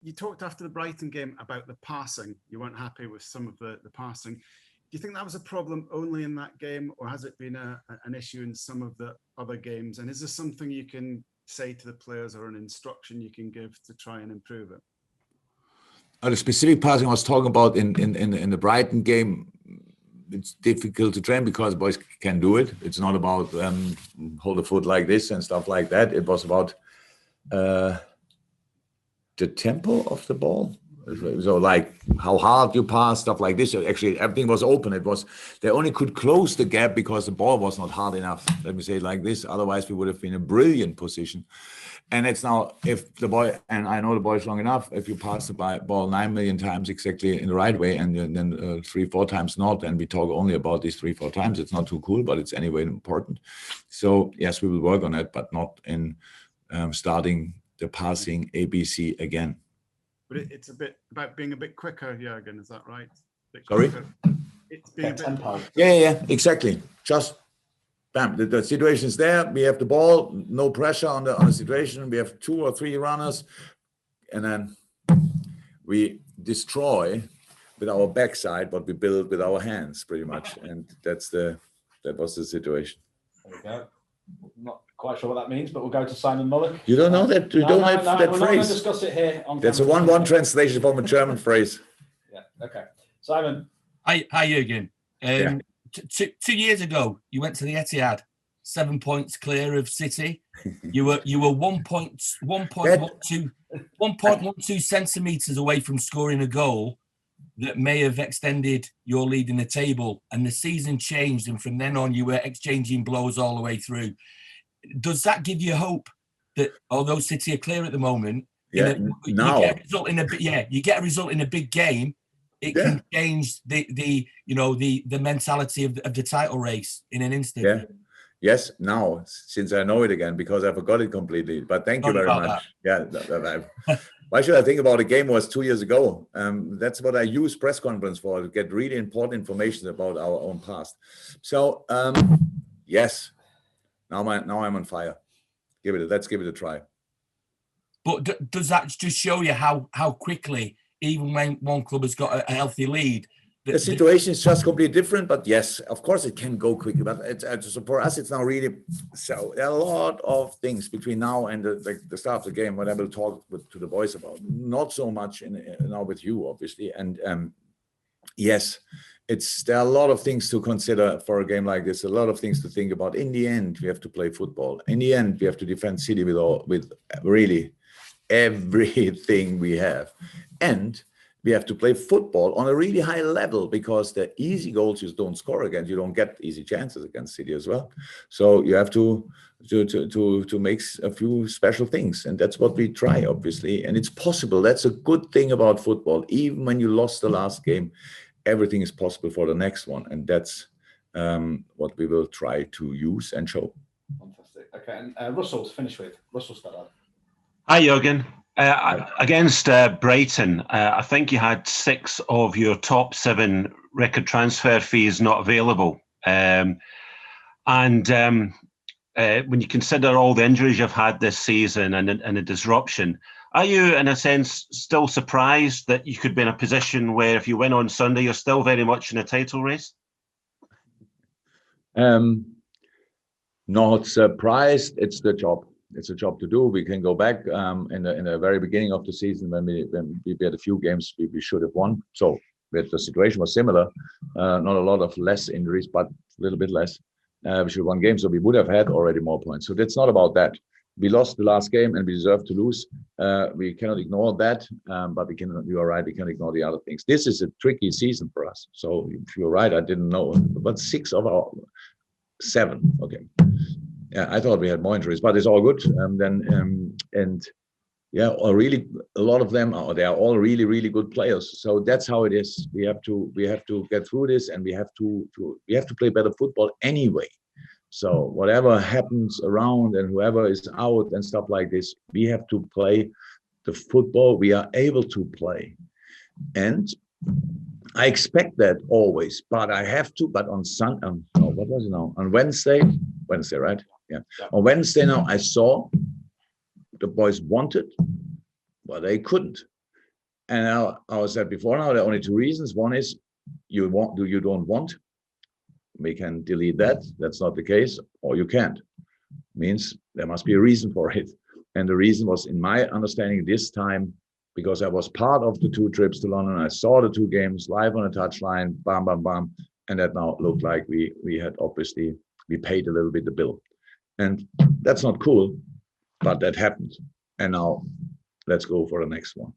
You talked after the Brighton game about the passing. You weren't happy with some of the passing. Do you think that was a problem only in that game, or has it been an issue in some of the other games? And is there something you can say to the players or an instruction you can give to try and improve it? The specific passing I was talking about in the Brighton game, it's difficult to train because boys can do it. It's not about hold the foot like this and stuff like that. It was about the tempo of the ball. So like how hard you pass, stuff like this. Actually, everything was open. They only could close the gap because the ball was not hard enough. Let me say it like this. Otherwise, we would have been in a brilliant position. And it's now, if the boy, and I know the boys long enough, if you pass the ball 9 million times exactly in the right way and then 3-4 times not, and we talk only about these 3-4 times, it's not too cool, but it's anyway important. So yes, we will work on it, but not in starting the passing ABC again. But it's a bit about being a bit quicker, Jurgen, is that right? Sorry? It's being a bit tempo. Yeah, exactly. Just bam, the situation is there. We have the ball, no pressure on the situation. We have 2 or 3 runners, and then we destroy with our backside what we build with our hands, pretty much. And that was the situation. There we go. Not quite sure what that means, but we'll go to Simon Mullen. You don't know that? You don't have that we're phrase? Not going to discuss it here. That's a one-one translation from a German phrase. Yeah, okay. Simon. Hi, Jurgen. 2 years ago, you went to the Etihad, 7 points clear of City. You were 1.12 centimeters away from scoring a goal that may have extended your lead in the table, and the season changed, and from then on you were exchanging blows all the way through. Does that give you hope that although City are clear at the moment, you get a result in a big game, it can change the mentality of the title race in an instant? Yeah. Yes, now, since I know it again, because I forgot it completely. But thank you very much. That. Yeah. Why should I think about a game was 2 years ago? That's what I use press conference for, to get really important information about our own past. So, yes, now I'm on fire. Let's give it a try. But does that just show you how quickly, even when one club has got a healthy lead, the situation is just completely different? But yes, of course it can go quickly. But for us, it's now really so. There are a lot of things between now and the start of the game. What I will talk to the boys about. Not so much now with you, obviously. And yes, there are a lot of things to consider for a game like this. A lot of things to think about. In the end, we have to play football. In the end, we have to defend City with really everything we have, and we have to play football on a really high level, because the easy goals you don't score against. You don't get easy chances against City as well. So you have to make a few special things, and that's what we try, obviously. And it's possible. That's a good thing about football. Even when you lost the last game, everything is possible for the next one, and that's what we will try to use and show. Fantastic. Okay, and Russell, to finish with. Russell Stadler. Hi, Jurgen. Against Brighton, I think you had 6 of your top 7 record transfer fees not available. And when you consider all the injuries you've had this season and the disruption, are you, in a sense, still surprised that you could be in a position where if you win on Sunday, you're still very much in a title race? Not surprised. It's the job. It's a job to do. We can go back in the very beginning of the season when we had a few games we should have won. So the situation was similar. Not a lot of less injuries, but a little bit less. We should have won games, so we would have had already more points. So that's not about that. We lost the last game and we deserve to lose. We cannot ignore that, but you are right, we can ignore the other things. This is a tricky season for us. So if you're right, I didn't know. But 6 of our 7, okay. Yeah, I thought we had more injuries, but it's all good. Really, a lot of them they are all really, really good players. So that's how it is. We have to get through this, and we have to play better football anyway. So whatever happens around and whoever is out and stuff like this, we have to play the football we are able to play, and I expect that always. But I have to. But on what was it now? On Wednesday, right? Yeah. On Wednesday now, I saw the boys wanted, but they couldn't. And now, I said before, now there are only two reasons. One is you don't want. We can delete that. That's not the case, or you can't. Means there must be a reason for it. And the reason was, in my understanding this time, because I was part of the 2 trips to London. I saw the 2 games live on a touchline, bam, bam, bam. And that now looked like we had obviously, we paid a little bit the bill. And that's not cool, but that happened. And now let's go for the next one.